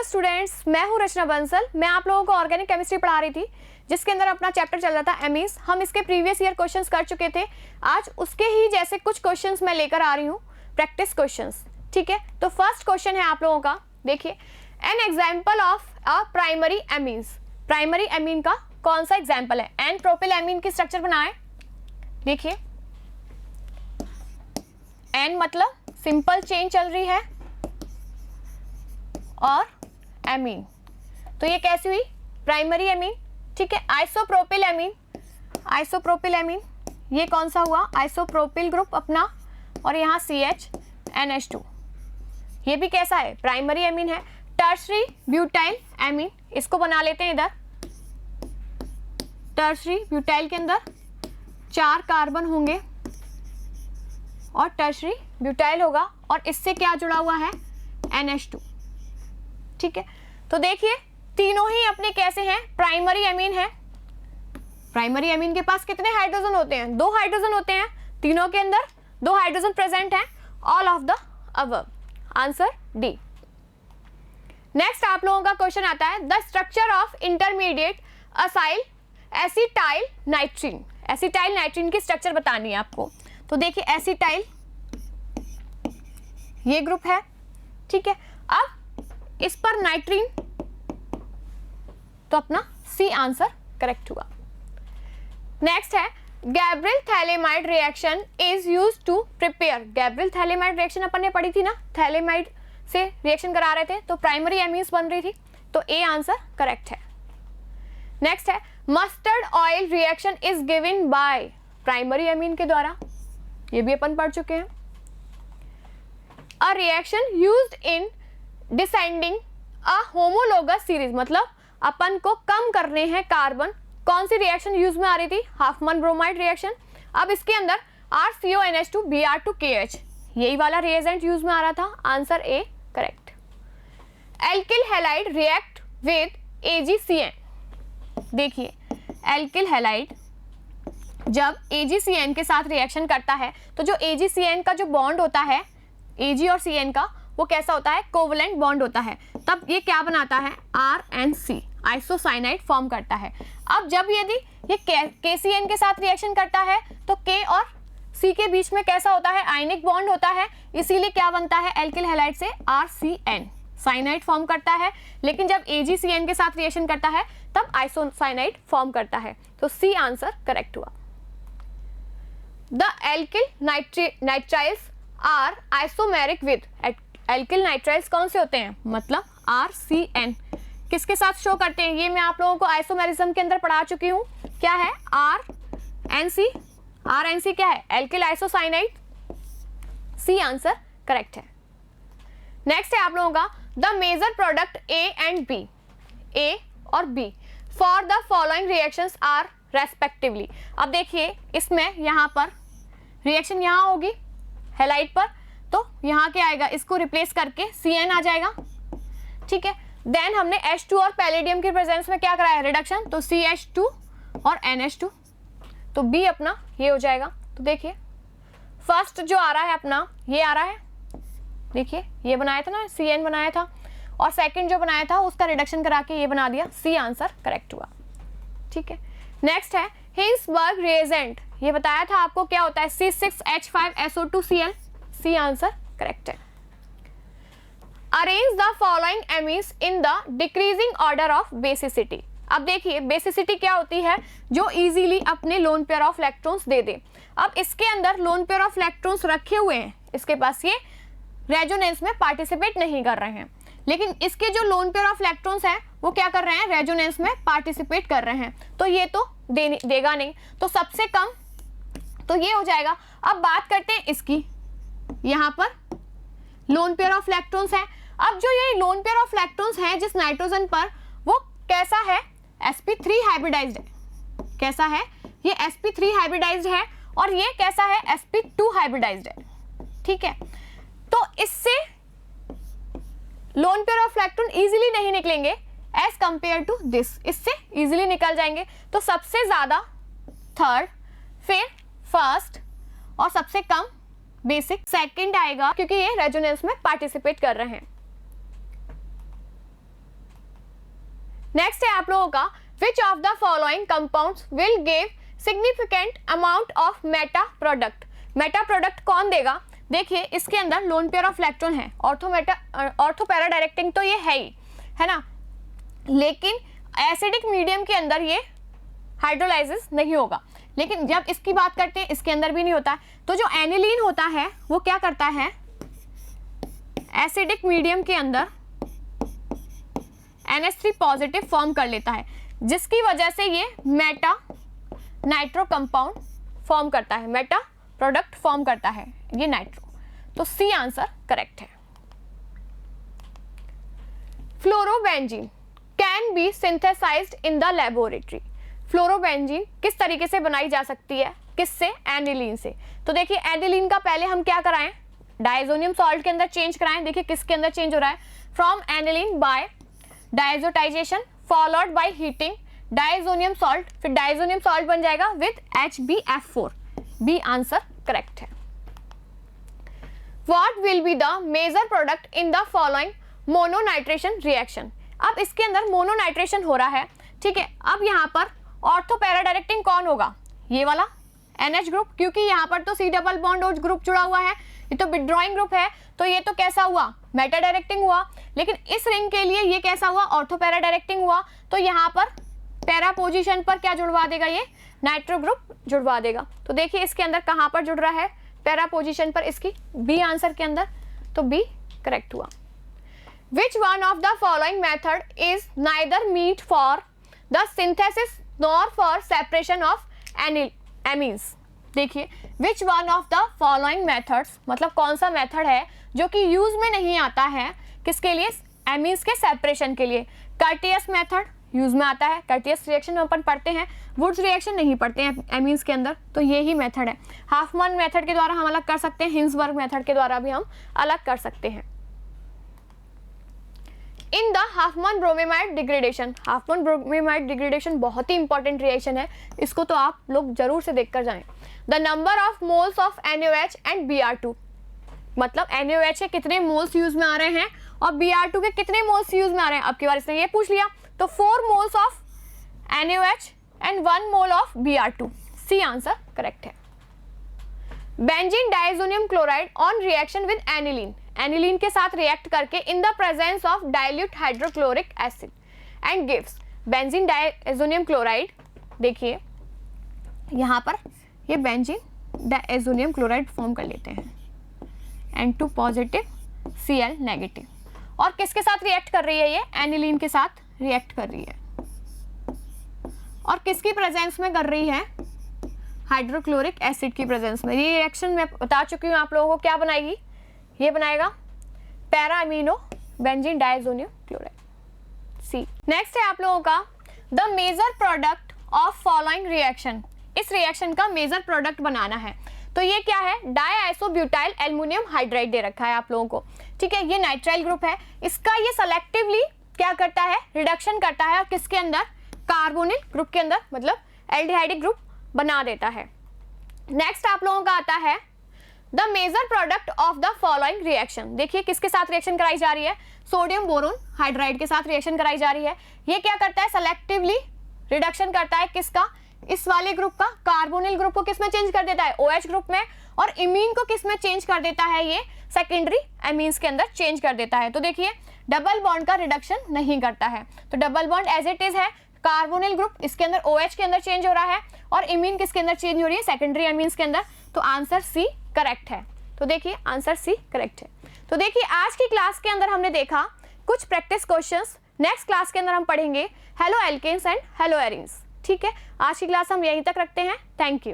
नमस्कार स्टूडेंट्स, मैं हूं रचना बंसल। मैं आप लोगों को ऑर्गेनिक केमिस्ट्री पढ़ा रही थी, जिसके अंदर अपना चैप्टर चल रहा था एमीज। हम इसके प्रीवियस ईयर क्वेश्चंस कर चुके थे। आज उसके ही जैसे कुछ क्वेश्चंस मैं लेकर आ रही हूं, प्रैक्टिस क्वेश्चंस। ठीक है, तो फर्स्ट क्वेश्चन है आप लोगों का, देखिए, an example of a primary Emmys. Primary amine का कौन सा एग्जाम्पल है? एन प्रोपिल एमीन की स्ट्रक्चर बनाए। देखिए, एन मतलब सिंपल चेन चल रही है और एमीन, तो ये कैसी हुई? Primary amine. ठीक है, आइसोप्रोपिल एमीन, आइसोप्रोपिल एमीन ये कौन सा हुआ? आइसोप्रोपिल ग्रुप अपना, और यहाँ CH NH2, ये भी कैसा है? प्राइमरी एमीन है। टर्शरी ब्यूटाइल एमीन, इसको बना लेते हैं इधर। टर्शरी ब्यूटाइल के अंदर 4 कार्बन होंगे और टर्शरी ब्यूटाइल होगा, और इससे क्या जुड़ा हुआ है? NH2। ठीक है, तो देखिए तीनों ही अपने कैसे हैं? प्राइमरी एमीन है। प्राइमरी एमीन के पास कितने हाइड्रोजन होते हैं? 2 हाइड्रोजन होते हैं। तीनों के अंदर 2 हाइड्रोजन प्रेजेंट हैं। All of the above, answer D. Next आप लोगों का क्वेश्चन आता है, the structure of intermediate acyl acetyl नाइट्रीन। Acetyl नाइट्रीन की स्ट्रक्चर बतानी है आपको। तो देखिए, एसिटाइल ये ग्रुप है। ठीक है, अब इस पर नाइट्रीन, तो अपना सी आंसर करेक्ट हुआ। नेक्स्ट है, Gabriel phthalimide reaction is used to prepare. Gabriel phthalimide reaction अपन ने पढ़ी थी ना, थैलेमाइड से रिएक्शन करा रहे थे, तो प्राइमरी एमीन्स बन रही थी, तो ए आंसर करेक्ट है। नेक्स्ट है, mustard oil reaction is given by. Primary amine के द्वारा, ये भी अपन पढ़ चुके हैं। A reaction used in descending a homologous series, मतलब अपन को कम करने हैं कार्बन। कौन सी रिएक्शन यूज में आ रही थी? Hopman bromide reaction. अब इसके अंदर RCONH2 Br2KH, यही वाला रिएजेंट यूज में आ रहा था, answer A correct. Alkyl halide react with AgCN। देखिए, एल्किल हैलाइड जब AgCN के साथ रिएक्शन करता है, तो जो AgCN का जो बॉन्ड होता है, Ag और Cn का, वो कैसा होता है? कोवलेंट बॉन्ड होता है। तब ये क्या बनाता है? RNC, आइसोसाइनाइड फॉर्म करता है। अब जब यदि ये KCN के साथ रिएक्शन करता है, तो K और C के बीच में कैसा होता है? आयनिक बॉन्ड होता है, इसीलिए क्या बनता है? एल्किल हैलाइड से RCN, साइनाइड फॉर्म करता है। लेकिन जब AgCN के साथ रिएक्शन करता है, तब आइसोसाइनाइड फॉर्म करता है, तो C आंसर करेक्ट हुआ। The alkyl nitriles are isomeric with. Alkyl nitriles कौन से होते हैं? मतलब RCN किसके साथ शो करते हैं? ये मैं आप लोगों को आइसोमेरिज्म के अंदर पढ़ा चुकी हूँ। क्या है? RNC। RNC क्या है? Alkyl isocyanide. C answer correct है। नेक्स्ट है आप लोगों का, the major product A and B, A और B for the following reactions are respectively. अब देखिए, इसमें यहाँ पर रिएक्शन यहाँ होगी हैलाइड पर, तो यहाँ क्या आएगा? इसको रिप्लेस करके CN आ जाएगा। ठीक है, देन हमने H2 और पैलेडियम की प्रेजेंस में क्या कराया? रिडक्शन, तो CH2 और NH2, तो B अपना ये हो जाएगा। तो देखिए, फर्स्ट जो आ रहा है अपना, ये आ रहा है। देखिए, ये बनाया था ना, CN बनाया था, और सेकंड जो बनाया था उसका रिडक्शन करा के ये बना दिया। C आंसर करेक्ट हुआ। ठीक है, नेक्स्ट है हिंसबर्ग रिएजेंट। ये बताया था आपको क्या होता है? C6H5SO2Cl। C आंसर करेक्ट है। Arrange the following amines in the decreasing order of basicity. अब देखिए, बेसिसिटी क्या होती है? जो इजीली अपने लोन पेयर ऑफ इलेक्ट्रॉन्स दे दे। अब इसके अंदर लोन पेयर ऑफ इलेक्ट्रॉन्स रखे हुए हैं, इसके पास ये रेजोनेंस में पार्टिसिपेट नहीं कर रहे हैं, लेकिन इसके जो लोन पेयर ऑफ इलेक्ट्रॉन्स हैं वो क्या कर रहे हैं? रेजोनेंस में पार्टिसिपेट कर रहे हैं, तो ये तो देगा नहीं, तो सबसे कम तो ये हो जाएगा। अब बात करते हैं इसकी, यहाँ पर लोन पेयर ऑफ इलेक्ट्रॉन्स है। अब जो ये लोन पेयर ऑफ इलेक्ट्रॉन्स हैं जिस नाइट्रोजन पर, वो कैसा है? sp3 हाइब्रिडाइज्ड है। कैसा है? ये sp3 हाइब्रिडाइज्ड है, और ये कैसा है? sp2 हाइब्रिडाइज्ड है। ठीक है, तो इससे loan pair of electron easily नहीं निकलेंगे एज कंपेयर टू दिस, इससे इजीली निकल जाएंगे। तो सबसे ज्यादा थर्ड, फिर फर्स्ट, और सबसे कम बेसिक सेकंड आएगा, क्योंकि ये रेजोनेंस में पार्टिसिपेट कर रहे हैं। नेक्स्ट है आप लोगों का which of the following compounds will give significant amount of Meta product. Meta product कौन देगा? देखिए इसके अंदर लोन पेयर ऑफ इलेक्ट्रॉन है, ऑर्थो पैरा डायरेक्टिंग तो ये है ही, है ना, लेकिन एसिडिक मीडियम के अंदर ये हाइड्रोलाइसिस नहीं होगा। लेकिन जब इसकी बात करते हैं इसके अंदर भी नहीं होता है। तो जो एनिलीन होता है वो क्या करता है, एसिडिक मीडियम के अंदर NH3 पॉजिटिव फॉर्म कर लेता है, जिसकी वजह से ये मेटा नाइट्रो कंपाउंड फॉर्म करता है, मेटा प्रोडक्ट फॉर्म करता है ये नाइट्रो। तो सी आंसर करेक्ट है। Fluorobenzene can be synthesized in the laboratory. Fluorobenzene किस तरीके से बनाई जा सकती है? किससे? एनिलीन से। तो देखिए एनिलीन का पहले हम क्या कराएं, डायजोनियम सॉल्ट के अंदर चेंज कराएं। देखिए किसके अंदर चेंज हो रहा है, from aniline by diazotization followed by heating diazonium salt, फिर डायजोनियम सॉल्ट बन जाएगा with HbF4। B answer correct है। What will be the major product in the following mononitration reaction. अब इसके अंदर मोनोनाइट्रेशन हो रहा है, ठीक है। अब यहाँ पर ऑर्थो पैरा डायरेक्टिंग कौन होगा? ये वाला NH ग्रुप, क्योंकि यहाँ पर तो C double bond OH group जुड़ा हुआ है, ये तो विथड्रॉइंग ग्रुप है, तो ये तो कैसा हुआ, मेटा डायरेक्टिंग हुआ। लेकिन इस रिंग के लिए ये कैसा हुआ, ऑर्थो पैरा डायरेक्टिंग हुआ। तो यहाँ पर पैरा पोजीशन पर क्या जुड़वा देगा, ये नाइट्रो ग्रुप जुड़वा देगा। तो देखिए इसके अंदर कहाँ पर जुड़ रहा है, पैरा पोजीशन पर, इसकी बी आंसर के अंदर, तो बी करेक्ट हुआ। Which one of the following method is neither meet for the synthesis nor for separation of amines। देखिए which one of the following methods मतलब कौन सा मेथड है जो कि यूज में नहीं आता है, किसके लिए, एमीन्स के सेपरेशन के लिए। कर्टियस मेथड यूज में आता है, कर्टियस रिएक्शन में अपन पढ़ते हैं, वुड्स रिएक्शन नहीं पढ़ते हैं एमीन्स के अंदर, तो ये ही मेथड है। हाफमैन मेथड के द्वारा हम अलग कर सकते हैं, हिंसबर्ग मेथड के द्वारा भी हम अलग कर सकते हैं। In the Hofmann bromamide degradation, Hofmann bromamide degradation बहुत ही इंपॉर्टेंट रिएक्शन है, इसको तो आप लोग जरूर से देखकर जाएं। The number of moles of NaOH and Br2, मतलब NaOH के कितने मोल्स यूज में आ रहे हैं और Br2 के कितने मोल्स यूज में आ रहे हैं। अब की बार इसने ये पूछ लिया, तो 4 moles of NaOH and 1 mole of Br2। C answer correct है। Benzene diazonium chloride on reaction with aniline, aniline के साथ रिएक्ट करके in the presence of dilute hydrochloric acid and gives benzene diazonium chloride. देखिए यहाँ पर ये benzene diazonium chloride form कर लेते हैं, N2 पॉजिटिव Cl नेगेटिव, और किसके साथ रिएक्ट कर रही है, ये एनिलीन के साथ रिएक्ट कर रही है, और किसकी प्रेजेंस में कर रही है, हाइड्रोक्लोरिक एसिड की प्रेजेंस में। ये रिएक्शन मैं बता चुकी हूँ आप लोगों को, क्या बनाएगी, ये बनाएगा para amino benzene diazonium chloride. C. Next है आप लोगों का the major product of following reaction, इस रिएक्शन का मेजर प्रोडक्ट बनाना है। तो ये क्या है, डाइआइसोब्यूटाइल एल्युमिनियम हाइड्राइड दे रखा है आप लोगों को, ठीक है। ये नाइट्राइल ग्रुप है, इसका ये सेलेक्टिवली क्या करता है, रिडक्शन करता है, और किसके अंदर, कार्बोनिल ग्रुप के अंदर, मतलब एल्डिहाइडिक ग्रुप बना देता है। नेक्स्ट आप लोगों का आता है the major product of the following reaction. देखिए किसके साथ रिएक्शन कराई जा रही है, सोडियम बोरोन हाइड्राइड के साथ रिएक्शन कराई जा रही है। ये क्या करता है, सेलेक्टिवली रिडक्शन करता है किसका, इस वाले ग्रुप का, कार्बोनिल ग्रुप को किसमें चेंज कर देता है, OH ग्रुप में, और इमीन को किसमें चेंज कर देता है, ये सेकेंडरी एमीन्स के अंदर चेंज कर देता है। तो देखिए डबल बॉन्ड का रिडक्शन नहीं करता है, तो double bond as it is है, कार्बोनिल ग्रुप इसके अंदर OH के अंदर चेंज हो रहा है, और इमीन किसके अंदर चेंज हो रही है, सेकेंडरी एमीन्स के अंदर। तो आंसर सी करेक्ट है। तो देखिए आंसर सी करेक्ट है। तो देखिए आज की क्लास के अंदर हमने देखा कुछ प्रैक्टिस क्वेश्चंस, नेक्स्ट क्लास के अंदर हम पढ़ेंगे halo alkanes and halo arenes, ठीक है। आज की क्लास हम यहीं तक रखते हैं, थैंक यू।